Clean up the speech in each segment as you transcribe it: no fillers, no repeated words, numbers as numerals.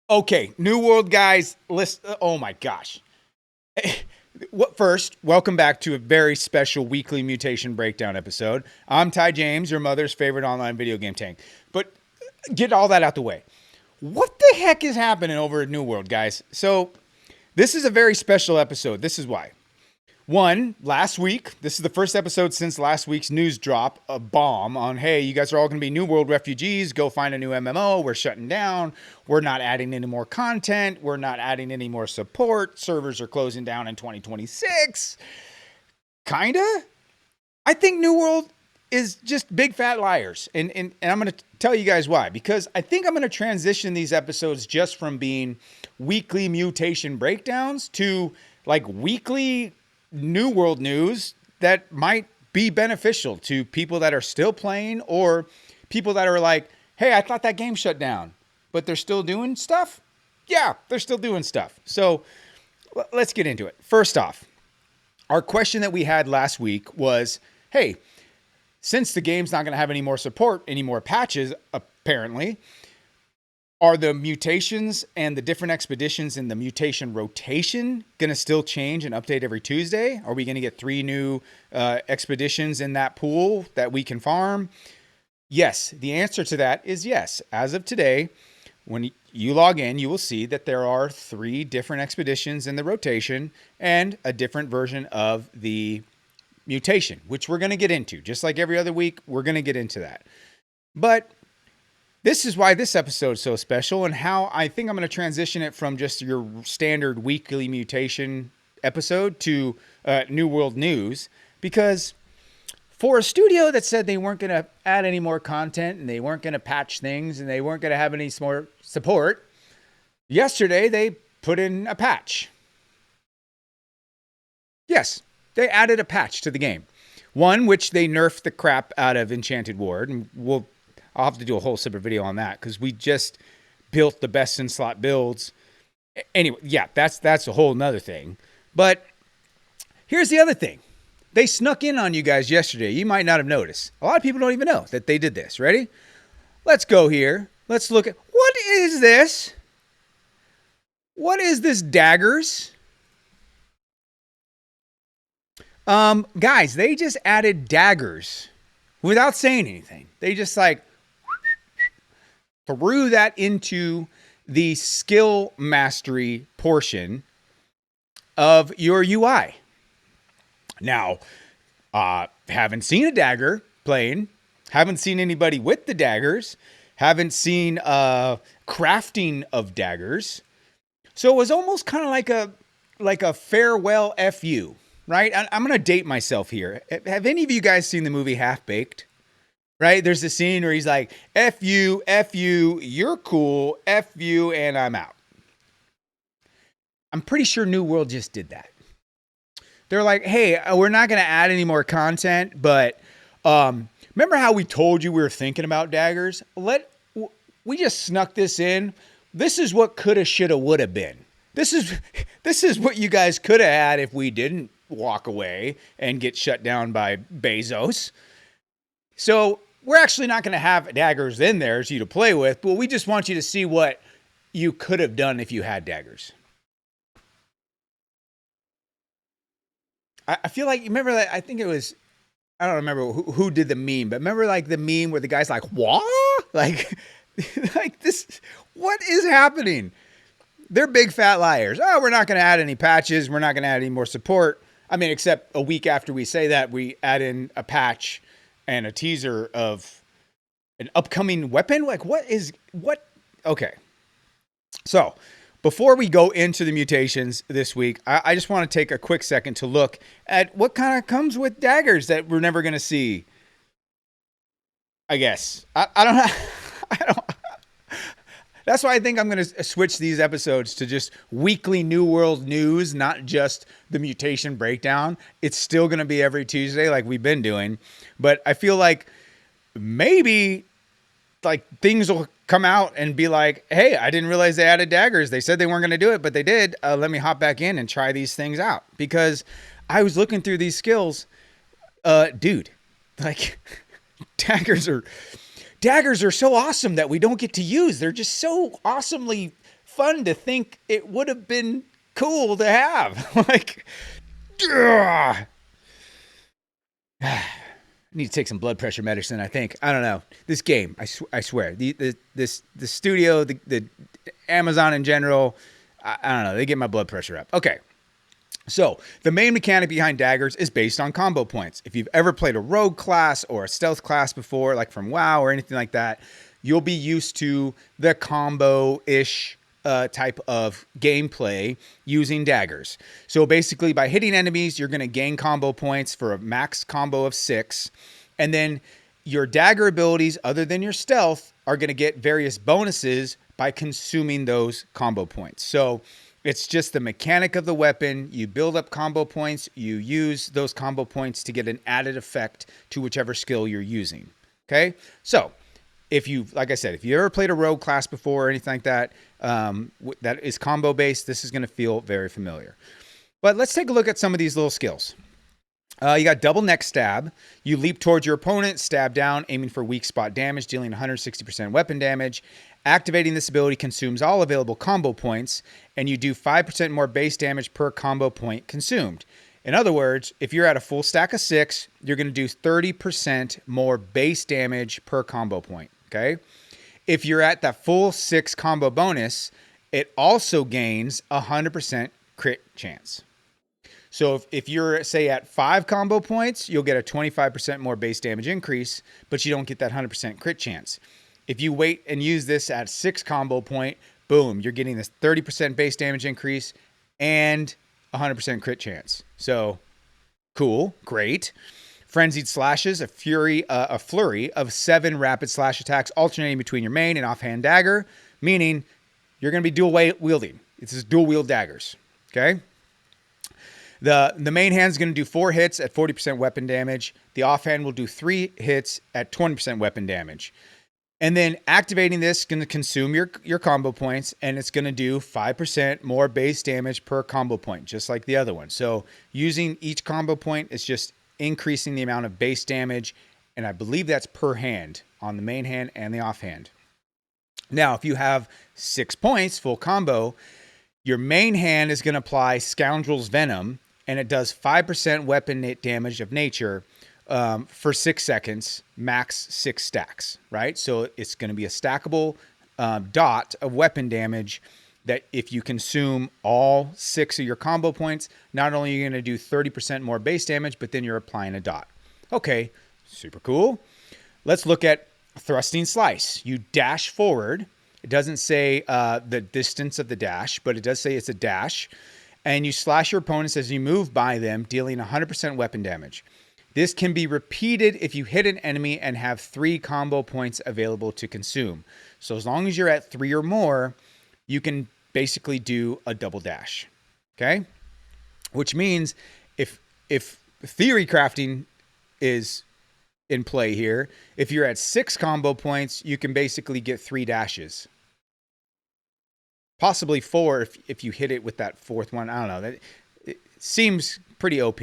Okay, New World guys, oh my gosh. First, welcome back to a very special weekly mutation breakdown episode. I'm Ty James, your mother's favorite online video game tank. But get all that out the way. What the heck is happening over at New World, guys? So, this is a very special episode. This is why. One, last week, this is the first episode since last week's news drop, a bomb on, hey, you guys are all going to be New World refugees. Go find a new MMO. We're shutting down. We're not adding any more content. We're not adding any more support. Servers are closing down in 2026. Kinda. I think New World is just big fat liars. And I'm going to tell you guys why. Because I think I'm going to transition these episodes just from being weekly mutation breakdowns to like weekly New World news that might be beneficial to people that are still playing or people that are like, hey, I thought that game shut down, but they're still doing stuff. Yeah, they're still doing stuff. So let's get into it. First off, our question that we had last week was, hey, since the game's not going to have any more support, any more patches, apparently, are the mutations and the different expeditions in the mutation rotation going to still change and update every Tuesday? Are we going to get 3 new expeditions in that pool that we can farm? Yes, the answer to that is yes. As of today, when you log in, you will see that there are 3 different expeditions in the rotation and a different version of the mutation, which we're going to get into. Just like every other week, we're going to get into that. But this is why this episode is so special and how I think I'm going to transition it from just your standard weekly mutation episode to New World news. Because for a studio that said they weren't going to add any more content and they weren't going to patch things and they weren't going to have any more support, yesterday they put in a patch. Yes, they added a patch to the game. One, which they nerfed the crap out of Enchanted Ward, and I'll have to do a whole separate video on that because we just built the best in slot builds. Anyway, yeah, that's a whole nother thing. But here's the other thing. They snuck in on you guys yesterday. You might not have noticed. A lot of people don't even know that they did this. Ready? Let's go here. Let's look at, what is this? What is this, Daggers? Guys, they just added Daggers without saying anything. They just like threw that into the skill mastery portion of your UI. Now, haven't seen a dagger playing, haven't seen anybody with the daggers, haven't seen crafting of daggers. So it was almost kind of like a farewell FU, right? I'm going to date myself here. Have any of you guys seen the movie Half Baked? Right? There's a scene where he's like, F you, you're cool, F you, and I'm out. I'm pretty sure New World just did that. They're like, hey, we're not going to add any more content, but remember how we told you we were thinking about daggers? We just snuck this in. This is what coulda, shoulda, woulda been. This is what you guys could have had if we didn't walk away and get shut down by Bezos. So we're actually not going to have daggers in there for you to play with, but we just want you to see what you could have done if you had daggers. I feel like, remember that, I think it was, I don't remember who did the meme, but remember like the meme where the guy's like, what? Like this, what is happening? They're big fat liars. Oh, we're not going to add any patches. We're not going to add any more support. I mean, except a week after we say that, we add in a patch and a teaser of an upcoming weapon. Like what? Okay. So before we go into the mutations this week, I just want to take a quick second to look at what kind of comes with daggers that we're never going to see. I guess. I don't know. I don't. That's why I think I'm going to switch these episodes to just weekly New World news, not just the mutation breakdown. It's still going to be every Tuesday like we've been doing. But I feel like maybe like things will come out and be like, hey, I didn't realize they added daggers. They said they weren't going to do it, but they did. Let me hop back in and try these things out. Because I was looking through these skills. Dude, like daggers are so awesome that we don't get to use. They're just so awesomely fun to think it would have been cool to have. Like, ugh. I need to take some blood pressure medicine, I think. I don't know. This game, I swear, the studio, the Amazon in general, I don't know. They get my blood pressure up. Okay. So the main mechanic behind Daggers is based on combo points. If you've ever played a rogue class or a stealth class before, like from WoW or anything like that, you'll be used to the combo-ish type of gameplay using Daggers. So basically, by hitting enemies, you're going to gain combo points for a max combo of 6. And then your Dagger abilities, other than your stealth, are going to get various bonuses by consuming those combo points. So it's just the mechanic of the weapon. You build up combo points. You use those combo points to get an added effect to whichever skill you're using. Okay? So if you, like I said, if you ever played a rogue class before or anything like that, that is combo based, this is going to feel very familiar. But let's take a look at some of these little skills. You got double neck stab. You leap towards your opponent, stab down, aiming for weak spot damage, dealing 160% weapon damage. Activating this ability consumes all available combo points, and you do 5% more base damage per combo point consumed. In other words, if you're at a full stack of 6, you're going to do 30% more base damage per combo point. Okay? If you're at that full 6 combo bonus, it also gains 100% crit chance. So if you're, say, at 5 combo points, you'll get a 25% more base damage increase, but you don't get that 100% crit chance. If you wait and use this at 6 combo point, boom, you're getting this 30% base damage increase and 100% crit chance. So cool, great. Frenzied slashes, a flurry of 7 rapid slash attacks alternating between your main and offhand dagger, meaning you're going to be dual wielding. It's just dual wield daggers. Okay. The main hand is going to do 4 hits at 40% weapon damage. The offhand will do 3 hits at 20% weapon damage. And then activating this is going to consume your combo points, and it's going to do 5% more base damage per combo point, just like the other one. So using each combo point is just increasing the amount of base damage, and I believe that's per hand on the main hand and the offhand. Now, if you have 6 points, full combo, your main hand is going to apply Scoundrel's Venom, and it does 5% weapon damage of nature for 6 seconds, max 6 stacks, right? So it's going to be a stackable dot of weapon damage that if you consume all 6 of your combo points, not only are you going to do 30% more base damage, but then you're applying a dot. Okay, super cool. Let's look at thrusting slice. You dash forward. It doesn't say the distance of the dash, but it does say it's a dash. And you slash your opponents as you move by them, dealing 100% weapon damage. This can be repeated if you hit an enemy and have 3 combo points available to consume. So as long as you're at 3 or more, you can basically do a double dash. Okay? Which means if theory crafting is in play here, if you're at 6 combo points, you can basically get 3 dashes. Possibly 4 if you hit it with that 4th one. I don't know. It seems pretty OP.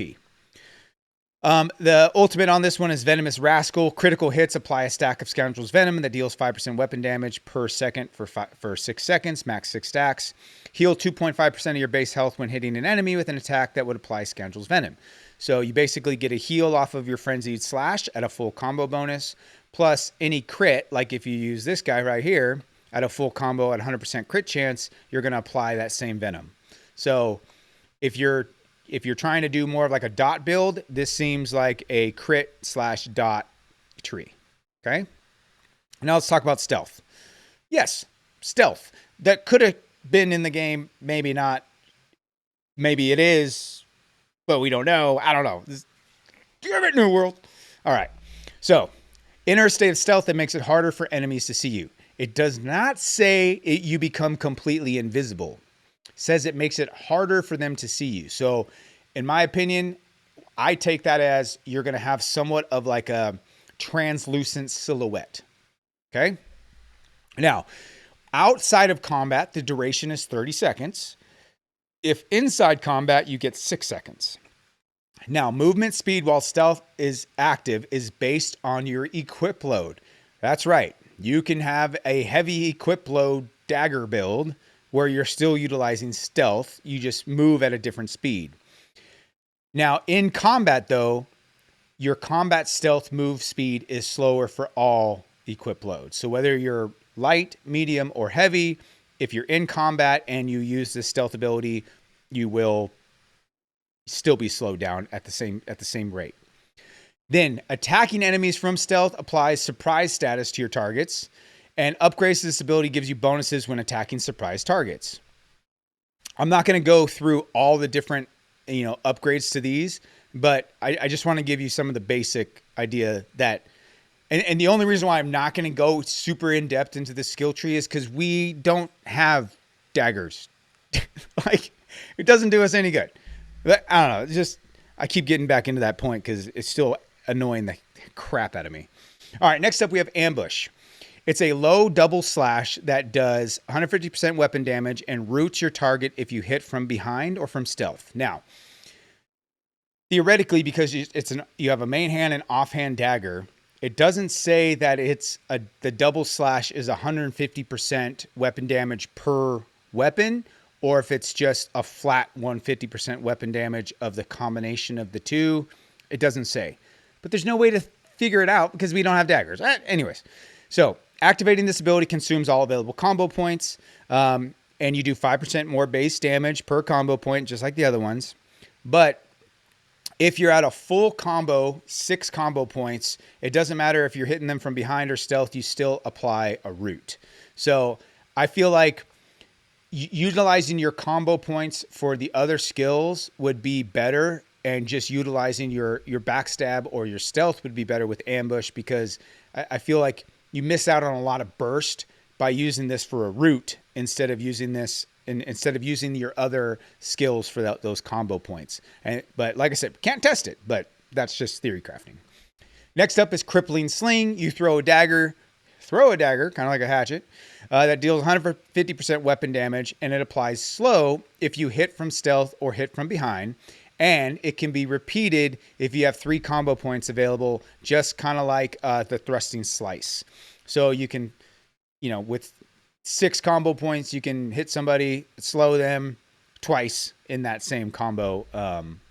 The ultimate on this one is Venomous Rascal. Critical hits apply a stack of Scoundrel's Venom that deals 5% weapon damage per second for 6 seconds, max 6 stacks. Heal 2.5% of your base health when hitting an enemy with an attack that would apply Scoundrel's Venom. So you basically get a heal off of your Frenzied Slash at a full combo bonus, plus any crit, like if you use this guy right here, at a full combo at 100% crit chance, you're going to apply that same Venom. So if you're trying to do more of like a dot build, this seems like a crit / dot tree. Okay. Now let's talk about stealth. Yes, stealth. That could have been in the game. Maybe not. Maybe it is, but we don't know. I don't know. Damn it, New World. All right. So enter a state of stealth that makes it harder for enemies to see you. It does not say you become completely invisible. It says it makes it harder for them to see you. So in my opinion, I take that as you're going to have somewhat of like a translucent silhouette. Okay. Now, outside of combat, the duration is 30 seconds. If inside combat, you get 6 seconds. Now, movement speed while stealth is active is based on your equip load. That's right. You can have a heavy equip load dagger build where you're still utilizing stealth. You just move at a different speed. Now, in combat, though, your combat stealth move speed is slower for all equip loads. So whether you're light, medium, or heavy, if you're in combat and you use the stealth ability, you will still be slowed down at the same rate. Then attacking enemies from stealth applies surprise status to your targets, and upgrades to this ability gives you bonuses when attacking surprise targets. I'm not going to go through all the different, upgrades to these, but I just want to give you some of the basic idea that, and the only reason why I'm not going to go super in depth into the skill tree is because we don't have daggers. Like, it doesn't do us any good. But I don't know. I keep getting back into that point because it's still annoying the crap out of me. All right, next up we have Ambush. It's a low double slash that does 150% weapon damage and roots your target if you hit from behind or from stealth. Now, theoretically, because you have a main hand and offhand dagger, it doesn't say that the double slash is 150% weapon damage per weapon, or if it's just a flat 150% weapon damage of the combination of the two. It doesn't say. But there's no way to figure it out because we don't have daggers. Anyways, so activating this ability consumes all available combo points, and you do 5% more base damage per combo point, just like the other ones. But if you're at a full combo, 6 combo points, it doesn't matter if you're hitting them from behind or stealth, you still apply a root. So I feel like utilizing your combo points for the other skills would be better, and just utilizing your backstab or your stealth would be better with Ambush, because I feel like you miss out on a lot of burst by using this for a root instead of using your other skills for those combo points. But like I said, can't test it, but that's just theory crafting. Next up is Crippling Sling. You throw a dagger, kind of like a hatchet, that deals 150% weapon damage, and it applies slow if you hit from stealth or hit from behind. And it can be repeated if you have 3 combo points available, just kind of like the Thrusting Slice. So you can, with 6 combo points, you can hit somebody, slow them twice in that same combo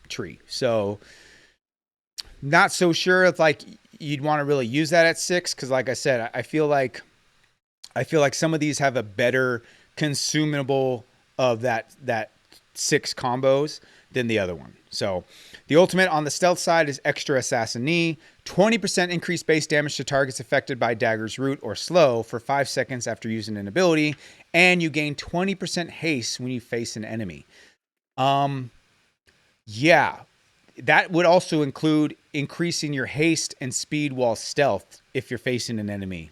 tree. So not so sure if you'd want to really use that at 6, because like I said, I feel like some of these have a better consumable of that 6 combos than the other one. So the ultimate on the stealth side is Extra Assassin Knee, 20% increased base damage to targets affected by Dagger's root or slow for 5 seconds after using an ability, and you gain 20% haste when you face an enemy. Yeah, that would also include increasing your haste and speed while stealth if you're facing an enemy.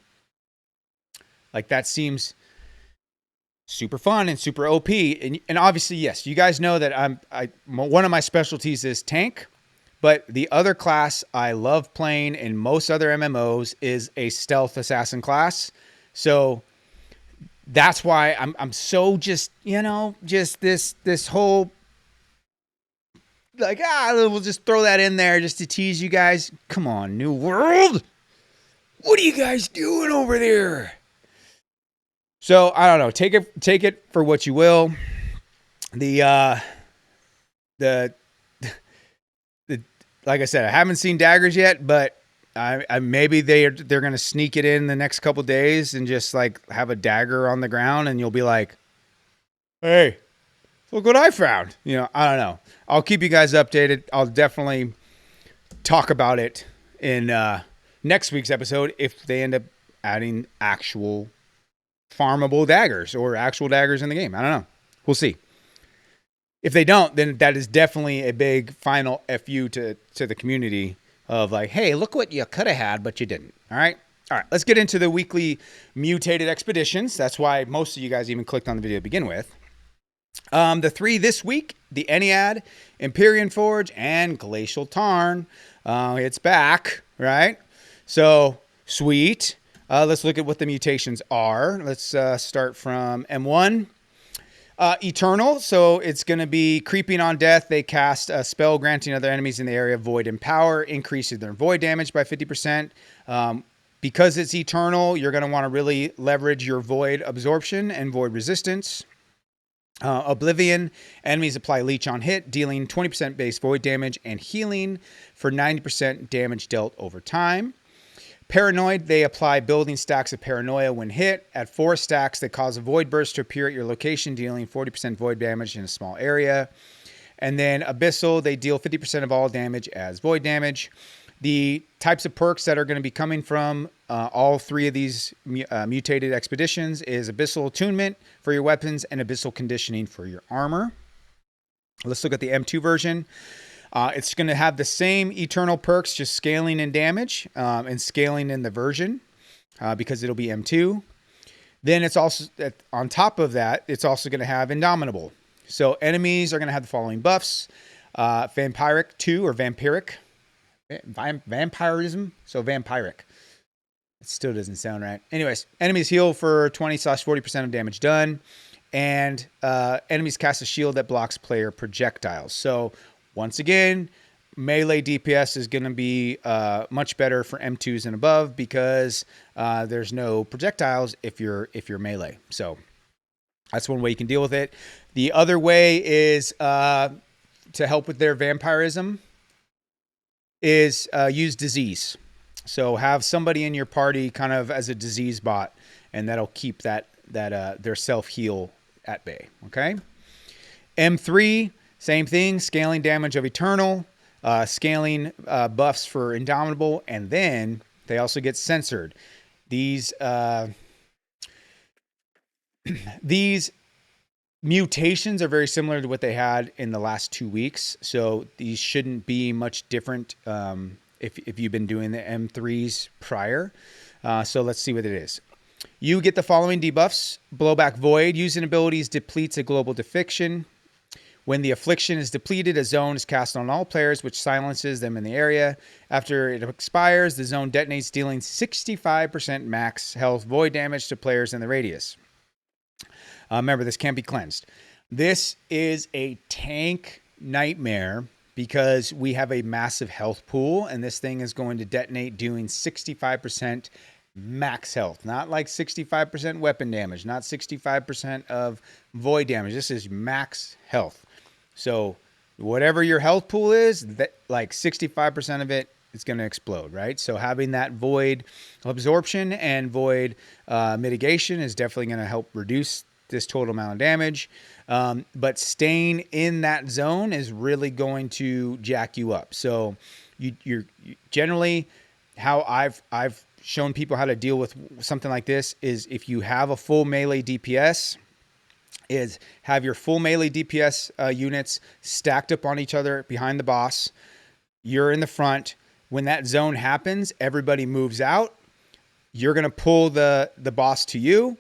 Like, that seems super fun and super OP. And obviously, yes, you guys know that one of my specialties is tank, but the other class I love playing in most other MMOs is a stealth assassin class. So that's why I'm so just this whole we'll just throw that in there just to tease you guys. Come on, New World. What are you guys doing over there? So I don't know. Take it for what you will. The like I said, I haven't seen daggers yet, but I maybe they're gonna sneak it in the next couple days and just have a dagger on the ground, and you'll be like, "Hey, look what I found." I don't know. I'll keep you guys updated. I'll definitely talk about it in next week's episode if they end up adding actual farmable daggers or actual daggers in the game. I don't know. We'll see. If they don't, then that is definitely a big final FU to the community of hey, look what you could have had, but you didn't. All right. Let's get into the weekly mutated expeditions. That's why most of you guys even clicked on the video to begin with. The 3 this week, the Ennead, Empyrean Forge, and Glacial Tarn. It's back, right? So, sweet. Let's look at what the mutations are. Let's start from M1. Eternal, so it's going to be Creeping on Death. They cast a spell granting other enemies in the area Void and Power, increases their Void damage by 50%. Because it's Eternal, you're going to want to really leverage your Void absorption and Void resistance. Oblivion, enemies apply Leech on hit, dealing 20% base void damage and healing for 90% damage dealt over time. Paranoid, they apply building stacks of paranoia when hit. At 4 stacks, they cause a void burst to appear at your location, dealing 40% void damage in a small area. And then Abyssal, they deal 50% of all damage as void damage. The types of perks that are going to be coming from all 3 of these mutated expeditions is Abyssal Attunement for your weapons and Abyssal Conditioning for your armor. Let's look at the M2 version. It's going to have the same eternal perks, just scaling in damage and scaling in the version because it'll be M2. Then it's also, on top of that, it's also going to have Indomitable. So enemies are going to have the following buffs. Vampiric 2 or Vampiric. Vampirism. So Vampiric. It still doesn't sound right. Anyways, enemies heal for 20/40% of damage done. And enemies cast a shield that blocks player projectiles. So once again, melee DPS is going to be much better for M2s and above because there's no projectiles if you're melee. So that's one way you can deal with it. The other way is to help with their vampirism is use disease. So have somebody in your party kind of as a disease bot, and that'll keep that their self heal at bay. Okay. M3, same thing, scaling damage of Eternal, scaling buffs for Indomitable, and then they also get censored. These mutations are very similar to what they had in the last 2 weeks, so these shouldn't be much different if you've been doing the M3s prior. So let's see what it is. You get the following debuffs. Blowback Void. Using abilities depletes a global affliction. When the affliction is depleted, a zone is cast on all players, which silences them in the area. After it expires, the zone detonates, dealing 65% max health void damage to players in the radius. Remember, this can't be cleansed. This is a tank nightmare because we have a massive health pool, and this thing is going to detonate doing 65% max health. Not like 65% weapon damage, not 65% of void damage. This is max health. So whatever your health pool is, that like 65% of it is going to explode, right? So having that void absorption and void mitigation is definitely going to help reduce this total amount of damage. But staying in that zone is really going to jack you up. So you're generally, how I've shown people how to deal with something like this is if you have a full melee DPS, is have your full melee DPS units stacked up on each other behind the boss. You're in the front. When that zone happens, everybody moves out. You're going to pull the boss to you.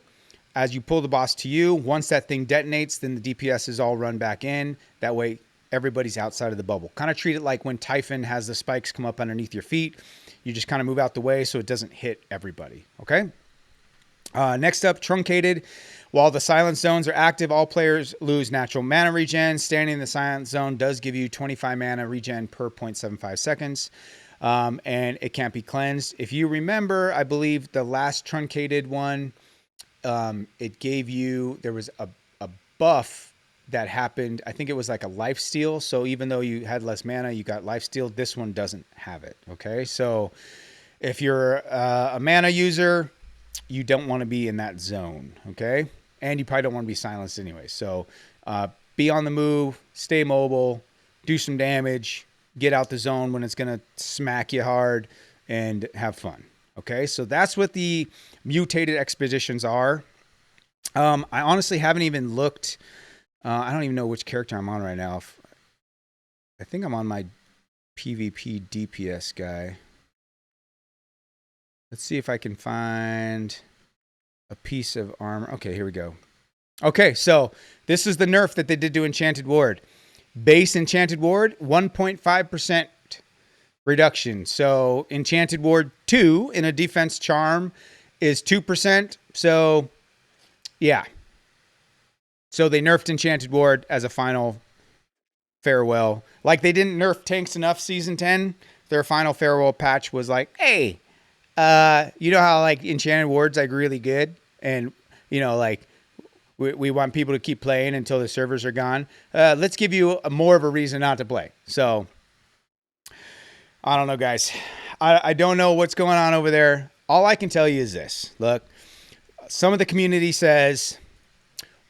As you pull the boss to you, once that thing detonates, then the DPS is all run back in. That way, everybody's outside of the bubble. Kind of treat it like when Typhon has the spikes come up underneath your feet. You just kind of move out the way so it doesn't hit everybody. Okay? Next up, Truncated. While the silent zones are active, all players lose natural mana regen. Standing in the silent zone does give you 25 mana regen per 0.75 seconds. And it can't be cleansed. If you remember, I believe the last Truncated one, it gave you, there was a buff that happened. I think it was like a lifesteal. So even though you had less mana, you got lifesteal. This one doesn't have it. Okay. So if you're a mana user, you don't want to be in that zone. Okay. And you probably don't want to be silenced anyway. So be on the move, stay mobile, do some damage, get out the zone when it's going to smack you hard, and have fun. Okay, so that's what the mutated expeditions are. I honestly haven't even looked. I don't even know which character I'm on right now. I think I'm on my PvP DPS guy. Let's see if I can find a piece of armor. Okay, here we go. Okay, so this is the nerf that they did to Enchanted Ward. Base Enchanted Ward, 1.5% reduction. So Enchanted Ward 2 in a defense charm is 2%. So yeah. So they nerfed Enchanted Ward as a final farewell. Like they didn't nerf tanks enough season 10. Their final farewell patch was like, hey, you know how like Enchanted Ward's like really good? And you know, like We want people to keep playing until the servers are gone. Let's give you more of a reason not to play. So, I don't know, guys. I don't know what's going on over there. All I can tell you is this. Look, some of the community says,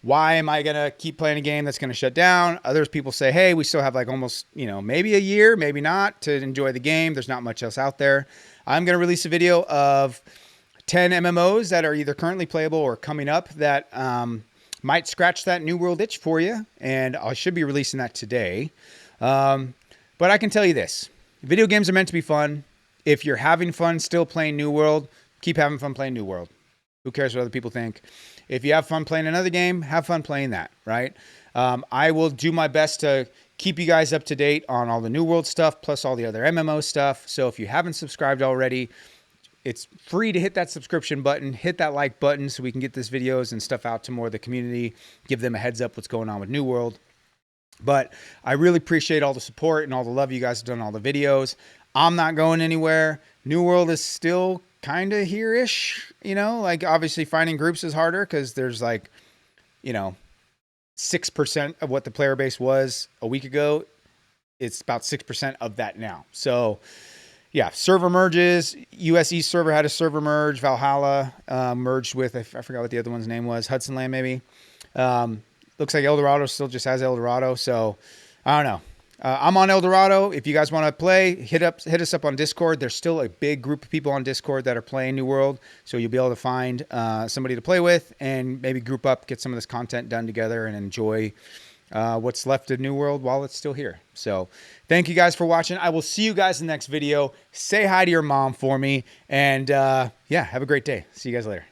why am I going to keep playing a game that's going to shut down? Others people say, hey, we still have like almost, maybe a year, maybe not, to enjoy the game. There's not much else out there. I'm going to release a video of 10 MMOs that are either currently playable or coming up that might scratch that New World itch for you. And I should be releasing that today. But I can tell you this. Video games are meant to be fun. If you're having fun still playing New World, keep having fun playing New World. Who cares what other people think? If you have fun playing another game, have fun playing that, right? I will do my best to keep you guys up to date on all the New World stuff, plus all the other MMO stuff. So if you haven't subscribed already, it's free to hit that subscription button, hit that like button so we can get these videos and stuff out to more of the community, give them a heads up what's going on with New World. But I really appreciate all the support and all the love you guys have done, all the videos. I'm not going anywhere. New World is still kind of here-ish, like obviously finding groups is harder because there's like, 6% of what the player base was a week ago. It's about 6% of that now. So yeah, server merges. US East server had a server merge. Valhalla merged with, I forgot what the other one's name was, Hudson Land maybe. Looks like Eldorado still just has Eldorado. So I don't know. I'm on Eldorado. If you guys want to play, hit us up on Discord. There's still a big group of people on Discord that are playing New World, so you'll be able to find somebody to play with and maybe group up, get some of this content done together, and enjoy what's left of New World while it's still here. So thank you guys for watching. I will see you guys in the next video. Say hi to your mom for me, and yeah, have a great day. See you guys later.